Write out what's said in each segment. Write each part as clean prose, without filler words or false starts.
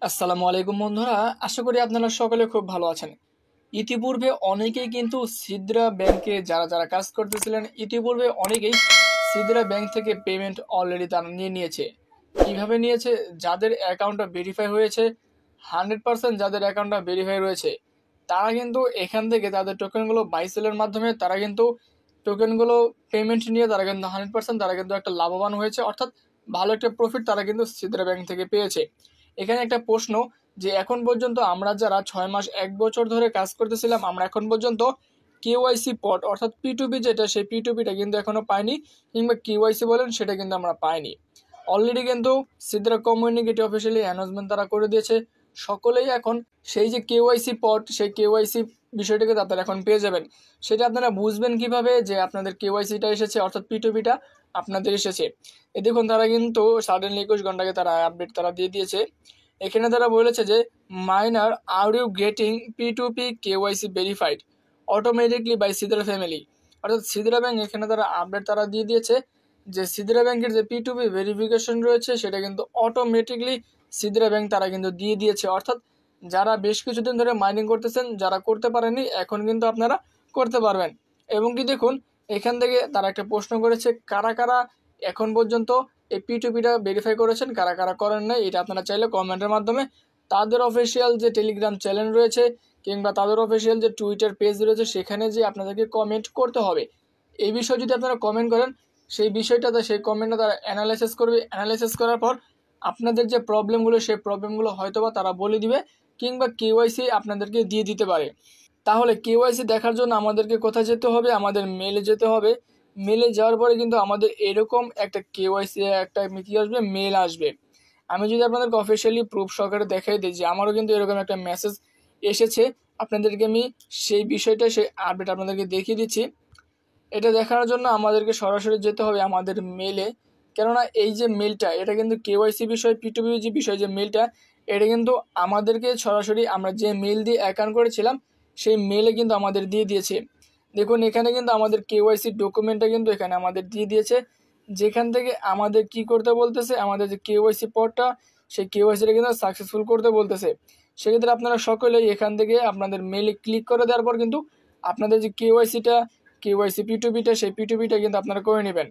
আসসালামু আলাইকুম বন্ধুরা, আশা করি আপনারা সকলে খুব ভালো আছেন। ইতিপূর্বে অনেকেই কিন্তু সিদরা ব্যাংকে যারা যারা কাজ করতেছিলেন, ইতিপূর্বে অনেকেই সিদরা ব্যাংক থেকে পেমেন্ট অলরেডি তারা নিয়ে নিয়েছে। কিভাবে নিয়েছে? যাদের অ্যাকাউন্টটা ভেরিফাই হয়েছে, 100% যাদের অ্যাকাউন্টটা ভেরিফাই রয়েছে, তারা কিন্তু এখান থেকে তাদের টোকেনগুলো বাই সেলের মাধ্যমে তারা কিন্তু টোকেনগুলো পেমেন্ট নিয়ে তারা কিন্তু 100% তারা কিন্তু একটা লাভবান হয়েছে, অর্থাৎ ভালো একটা প্রফিট তারা কিন্তু সিদরা ব্যাংক থেকে পেয়েছে। এখানে একটা প্রশ্ন, যে এখন পর্যন্ত আমরা যারা 6 মাস 1 বছর ধরে কাজ করতেছিলাম, আমরা এখন পর্যন্ত কেওয়াইসি পট অর্থাৎ পিটুপি যেটা, সেই পিটুপিটা কিন্তু এখনো পাইনি, কিংবা কেওয়াইসি বলেন সেটা কিন্তু আমরা পাইনি। অলরেডি কিন্তু সিদ্রা কমিউনিকেটি অফিসিয়ালি অ্যানাউন্সমেন্ট তারা করে দিয়েছে, সকলেই এখন সেই যে কেওয়াইসি পট, সেই কেওয়াইসি বিষয়টাকে আপনারা এখন পেয়ে যাবেন। সেটা আপনারা বুঝবেন কিভাবে যে আপনাদের কেওয়াইসিটা এসেছে, অর্থাৎ পিটুপিটা আপনাদের এসেছে। এ দেখুন, তারা কিন্তু সাডেনলি 21 ঘন্টাকে তারা আপডেট তারা দিয়ে দিয়েছে। এখানে তারা বলেছে যে মাইনার, আর ইউ গেটিং পি2পি কেওয়াইসি ভেরিফাইড অটোমেটিকলি বাই সিদ্রা ফ্যামিলি, অর্থাৎ সিদ্রা ব্যাংক এখানে তারা আপডেট তারা দিয়ে দিয়েছে যে সিদ্রা ব্যাংকের যে পি2পি ভেরিফিকেশন রয়েছে সেটা কিন্তু অটোমেটিকলি সিদ্রা ব্যাংক তারা কিন্তু দিয়ে দিয়েছে। অর্থাৎ যারা বেশ কিছুদিন ধরে মাইনিং করতেছেন, যারা করতে পারেননি, এখন কিন্তু আপনারা করতে পারবেন। এবং কি দেখুন, এখান থেকে তারা একটা প্রশ্ন করেছে, কারা কারা এখন পর্যন্ত এই পি2পিটা ভেরিফাই করেছেন, কারা কারা করেন নাই, এটা আপনারা চাইলে কমেন্টের মাধ্যমে তাদের অফিসিয়াল যে টেলিগ্রাম চ্যানেল রয়েছে কিংবা তাদের অফিসিয়াল যে টুইটার পেজ রয়েছে সেখানে যে আপনাদেরকে কমেন্ট করতে হবে। এই বিষয়ে যদি আপনারা কমেন্ট করেন, সেই বিষয়টাতে সেই কমেন্টটা তারা অ্যানালাইসিস করবে। অ্যানালাইসিস করার পর আপনাদের যে প্রবলেমগুলো, সেই প্রবলেমগুলো হয়তোবা তারা বলে দিবে, কিংবা কেওয়াইসি আপনাদেরকে দিয়ে দিতে পারে। তাহলে কেওয়াইসি দেখার জন্য আমাদেরকে কোথায় যেতে হবে? আমাদের মেলে যেতে হবে। মেলে যাওয়ার পরে কিন্তু আমাদের এরকম একটা কেওয়াইসি একটা কি আসবে, মেল আসবে। আমি যদি আপনাদেরকে অফিসিয়ালি প্রুফ সহকারে দেখাই দিই যে আমারও কিন্তু এরকম একটা মেসেজ এসেছে, আপনাদেরকে আমি সেই বিষয়টা, সেই আপডেট আপনাদেরকে দেখিয়ে দিচ্ছি। এটা দেখার জন্য আমাদেরকে সরাসরি যেতে হবে আমাদের মেলে, কেননা এই যে মেলটা, এটা কিন্তু কেওয়াইসি বিষয়, পিটুপি যে বিষয়, যে মেলটা, এটা কিন্তু আমাদেরকে সরাসরি আমরা যে মেল দিয়ে অ্যাকাউন্ট করেছিলাম সেই মেলে কিন্তু আমাদের দিয়ে দিয়েছে। দেখুন, এখানে কিন্তু আমাদের কেওয়াইসি ডকুমেন্টটা কিন্তু এখানে আমাদের দিয়ে দিয়েছে, যেখান থেকে আমাদের কি করতে বলতেছে, আমাদের যে কেওয়াইসি পদটা, সেই কেওয়াইসিটা কিন্তু সাকসেসফুল করতে বলতেছে। সেক্ষেত্রে আপনারা সকলেই এখান থেকে আপনাদের মেলে ক্লিক করে দেওয়ার পর কিন্তু আপনাদের যে কেওয়াইসি পিটুপিটা, সেই পিটুপিটা কিন্তু আপনারা করে নেবেন।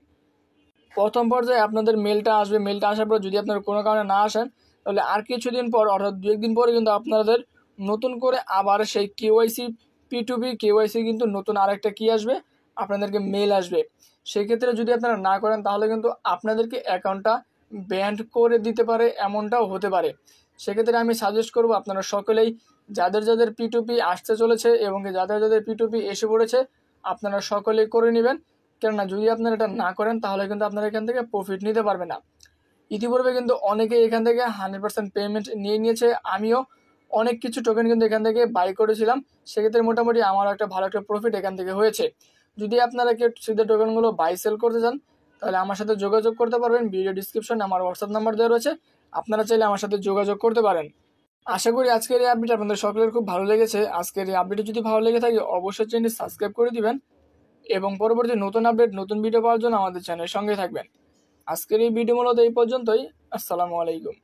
প্রথম পর্যায়ে আপনাদের মেলটা আসবে। মেলটা আসার পর যদি আপনারা কোনো কারণে না আসেন, তাহলে আর কিছুদিন পর, অর্থাৎ 2-1 দিন পরে কিন্তু আপনাদের নতুন করে আবার সেই কেওয়াইসি কিন্তু নতুন আরেকটা কি আসবে, আপনাদেরকে মেল আসবে। সেক্ষেত্রে যদি আপনারা না করেন, তাহলে কিন্তু আপনাদেরকে অ্যাকাউন্টটা ব্যান্ড করে দিতে পারে, এমনটাও হতে পারে। সেক্ষেত্রে আমি সাজেস্ট করব আপনারা সকলেই, যাদের যাদের পিটুপি আসতে চলেছে এবং যাদের যাদের পিটুপি এসে পড়েছে, আপনারা সকলেই করে নেবেন। কেননা যদি আপনারা এটা না করেন, তাহলে কিন্তু আপনারা এখান থেকে প্রফিট নিতে পারবেন না। ইতিপূর্বে কিন্তু অনেকেই এখান থেকে 100% পেমেন্ট নিয়ে নিয়েছে। আমিও অনেক কিছু টোকেন কিন্তু এখান থেকে বাই করেছিলাম, সেক্ষেত্রে মোটামুটি আমার একটা ভালো একটা প্রফিট এখান থেকে হয়েছে। যদি আপনারা কেউ সিধা টোকেনগুলো বাই সেল করতে চান, তাহলে আমার সাথে যোগাযোগ করতে পারবেন। ভিডিও ডিসক্রিপশনে আমার হোয়াটসঅ্যাপ নাম্বার দেওয়া রয়েছে, আপনারা চাইলে আমার সাথে যোগাযোগ করতে পারেন। আশা করি আজকের এই আপডেট আপনাদের সকলের খুব ভালো লেগেছে। আজকের এই আপডেট যদি ভালো লেগে থাকে, অবশ্যই চ্যানেলটি সাবস্ক্রাইব করে দিবেন এবং পরবর্তী নতুন আপডেট, নতুন ভিডিও পাওয়ার জন্য আমাদের চ্যানেলের সঙ্গে থাকবেন। আজকের এই ভিডিও মূলত এই পর্যন্তই। আসসালামু আলাইকুম।